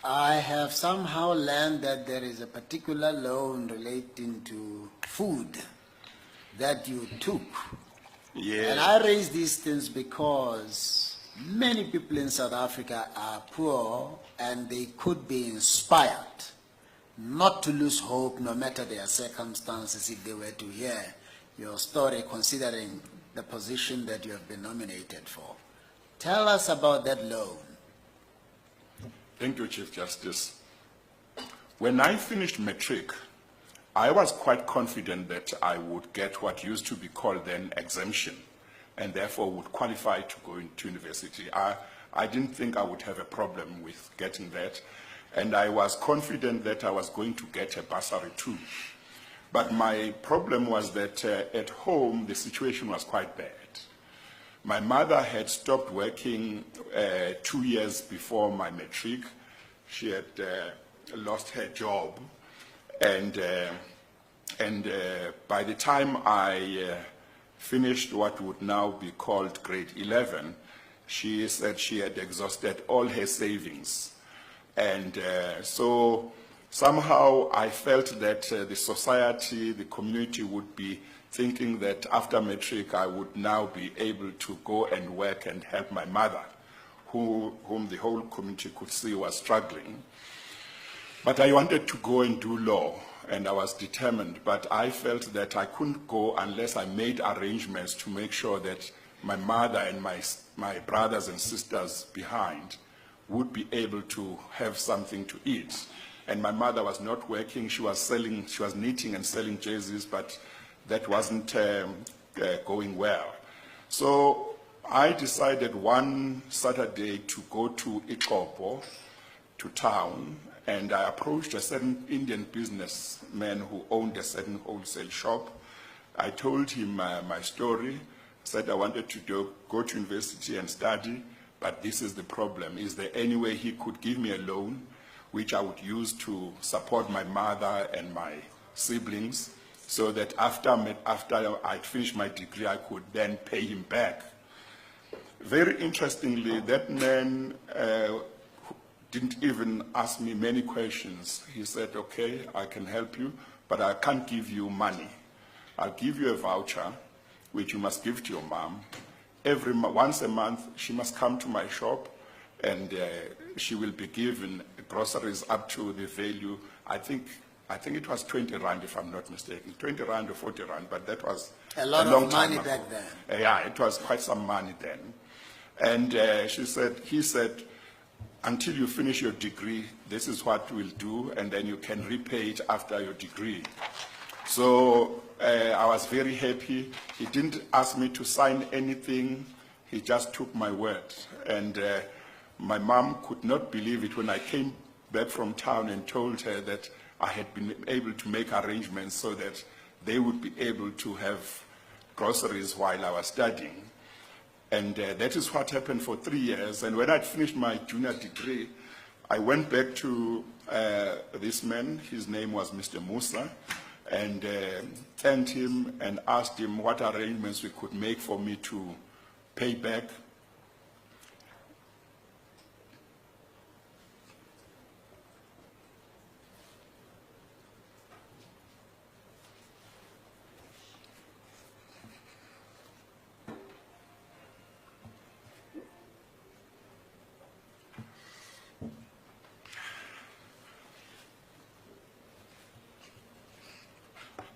I have somehow learned that there is a particular loan relating to food that you took. Yes. And I raise these things because many people in South Africa are poor and they could be inspired not to lose hope no matter their circumstances if they were to hear your story, considering the position that you have been nominated for. Tell us about that loan. Thank you, Chief Justice. When I finished matric, I was quite confident that I would get what used to be called then exemption, and therefore would qualify to go into university. I didn't think I would have a problem with getting that, and I was confident that I was going to get a bursary too. But my problem was that at home, the situation was quite bad. My mother had stopped working 2 years before my matric. She had lost her job, and by the time I finished what would now be called grade 11, she said she had exhausted all her savings. And so somehow I felt that the society, the community would be thinking that after matric I would now be able to go and work and help my mother, whom the whole community could see was struggling. But I wanted to go and do law, and I was determined, but I felt that I couldn't go unless I made arrangements to make sure that my mother and my brothers and sisters behind would be able to have something to eat. And my mother was not working, she was knitting and selling jerseys, but that wasn't going well. So I decided one Saturday to go to Ikopo, to town, and I approached a certain Indian businessman who owned a certain wholesale shop. I told him my story, said I wanted to go to university and study, but this is the problem. Is there any way he could give me a loan which I would use to support my mother and my siblings, so that after I'd finished my degree, I could then pay him back. Very interestingly, that man didn't even ask me many questions. He said, okay, I can help you, but I can't give you money. I'll give you a voucher, which you must give to your mom. Once a month, she must come to my shop, and she will be given groceries up to the value, I think it was 20 rand, if I'm not mistaken, 20 rand or 40 rand, but that was a lot long of money time back ago. then. Yeah, it was quite some money then. And he said, until you finish your degree, this is what we'll do, and then you can repay it after your degree. So I was very happy. He didn't ask me to sign anything. He just took my word. And my mom could not believe it when I came back from town and told her that I had been able to make arrangements so that they would be able to have groceries while I was studying. And that is what happened for 3 years. And when I'd finished my junior degree, I went back to this man. His name was Mr. Musa, and thanked him and asked him what arrangements we could make for me to pay back.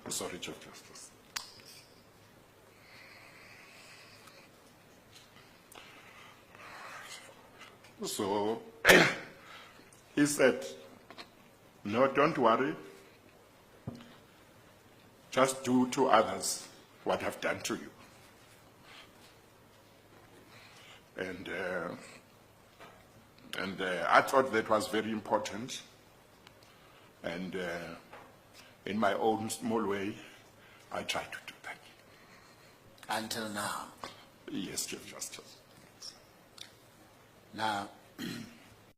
Sorry, Chief Justice. So he said, no, don't worry. Just do to others what I've done to you. And I thought that was very important. And in my own small way, I tried to do that. Until now. Yes, Chief Justice. Now,